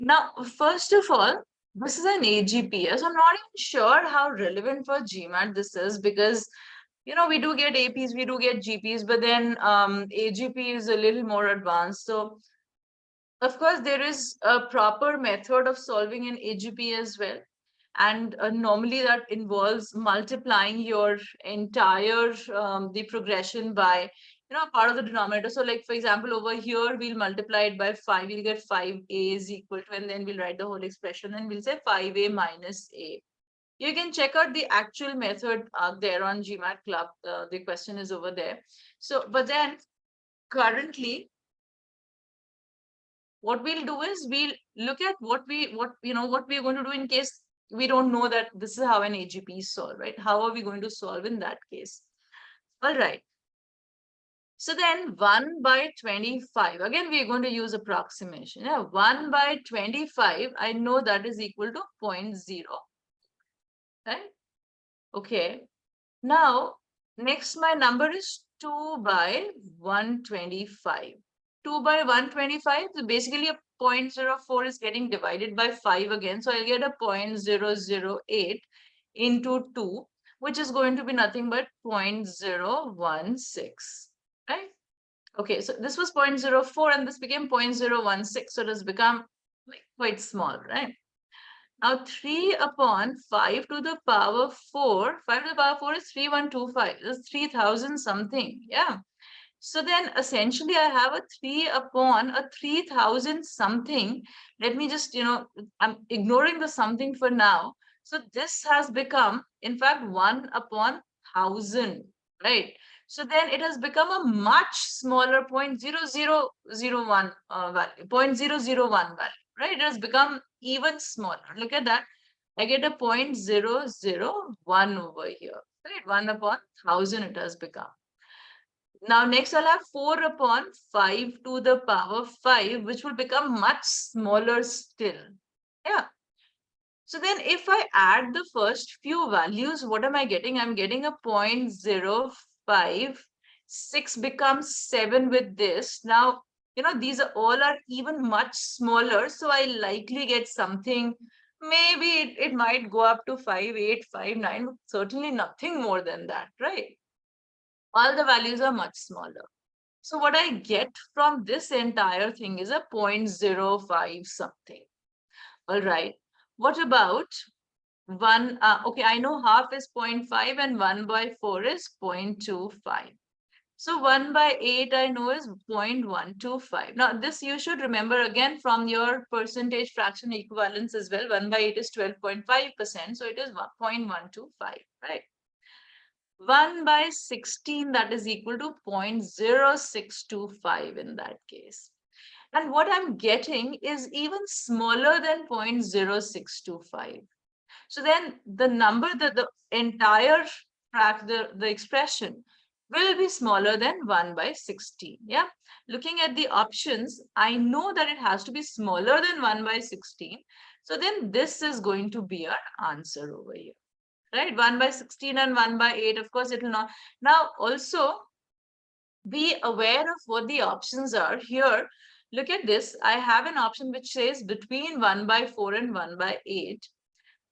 Now, first of all, this is an AGPS. I'm not even sure how relevant for GMAT this is because, we do get APs, we do get GPs, but then AGP is a little more advanced. So, of course, there is a proper method of solving an AGP as well. And normally that involves multiplying your entire the progression by part of the denominator. So like for example over here we'll multiply it by 5, we'll get 5a is equal to, and then we'll write the whole expression and we'll say 5a minus a. You can check out the actual method there on GMAT Club. The question is over there. So but then currently what we'll do is we'll look at what we're going to do in case we don't know that this is how an AGP is solved, right? How are we going to solve in that case? All right. So then 1 by 25, again, we're going to use approximation. Yeah, 1 by 25, I know that is equal to 0.0, right? Okay. Now, next my number is 2 by 125. 2 by 125, so basically a 0.04 is getting divided by 5 again. So I'll get a 0.008 into 2, which is going to be nothing but 0.016, right? Okay, so this was 0.04 and this became 0.016. So it has become like quite small, right? Now 3 upon 5 to the power 4, 5 to the power 4 is 3125, is 3000 something, yeah. So then essentially I have a 3 upon a 3000 something. Let me just, I'm ignoring the something for now. So this has become, in fact, 1 upon 1000, right? So then it has become a much smaller 0.0001 value, 0.001 value, right? It has become even smaller. Look at that. I get a 0.001 over here, right? 1 upon 1000 it has become. Now next I'll have 4 upon 5 to the power 5, which will become much smaller still. Yeah. So then if I add the first few values, what am I getting? I'm getting a 0.05. 6 becomes 7 with this. Now, these are all are even much smaller. So I likely get something, maybe it might go up to 5.8, 5.9, but certainly nothing more than that, right? All the values are much smaller. So what I get from this entire thing is a 0.05 something. All right. What about 1? Okay, I know half is 0.5 and 1 by 4 is 0.25. So 1 by 8 I know is 0.125. Now this you should remember again from your percentage fraction equivalence as well. 1 by 8 is 12.5%. So it is 0.125, right? 1 by 16, that is equal to 0.0625 in that case. And what I'm getting is even smaller than 0.0625. So then the number that the entire the expression will be smaller than 1 by 16. Yeah. Looking at the options, I know that it has to be smaller than 1 by 16. So then this is going to be our answer over here. Right, 1 by 16 and 1 by 8, of course it will not. Now also be aware of what the options are here. Look at this. I have an option which says between 1 by 4 and 1 by 8.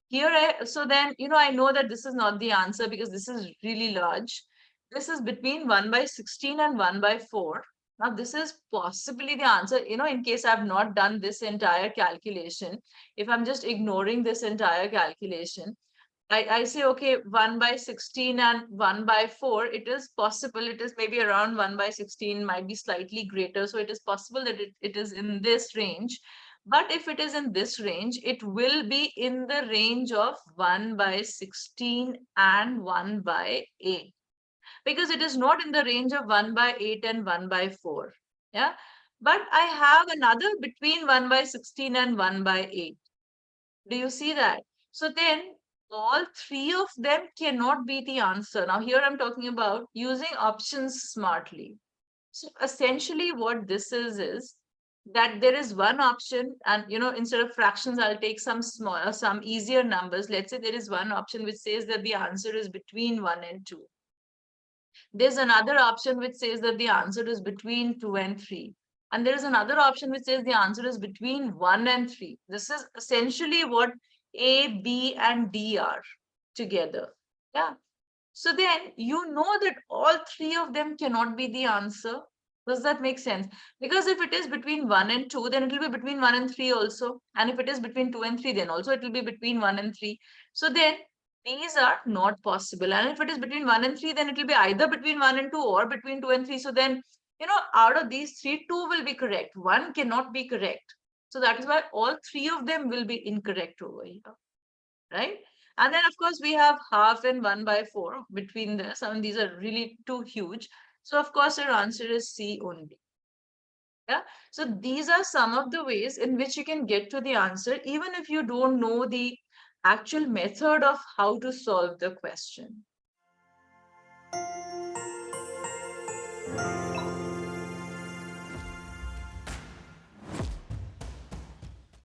Here, so then, I know that this is not the answer because this is really large. This is between 1 by 16 and 1 by 4. Now, this is possibly the answer, in case I've not done this entire calculation. If I'm just ignoring this entire calculation, I say, okay, 1 by 16 and 1 by 4, it is possible, it is maybe around 1 by 16, might be slightly greater. So it is possible that it is in this range. But if it is in this range, it will be in the range of 1 by 16 and 1 by 8. Because it is not in the range of 1 by 8 and 1 by 4. Yeah. But I have another between 1 by 16 and 1 by 8. Do you see that? So then all three of them cannot be the answer. Now here I'm talking about using options smartly. So essentially what this is that there is one option and instead of fractions I'll take some smaller, some easier numbers. Let's say there is one option which says that the answer is between 1 and 2. There's another option which says that the answer is between 2 and 3. And there is another option which says the answer is between 1 and 3. This is essentially what A, B, and D are together. Yeah. So then you know that all three of them cannot be the answer. Does that make sense? Because if it is between 1 and 2, then it will be between 1 and 3 also. And if it is between 2 and 3, then also it will be between 1 and 3. So then these are not possible. And if it is between 1 and 3, then it will be either between 1 and 2 or between 2 and 3. So then, out of these three, 2 will be correct. 1 cannot be correct. So that is why all three of them will be incorrect over here. Right? And then, of course, we have half and 1/4 between this. I mean, these are really too huge. So, of course, your answer is C only. Yeah. So, these are some of the ways in which you can get to the answer, even if you don't know the actual method of how to solve the question.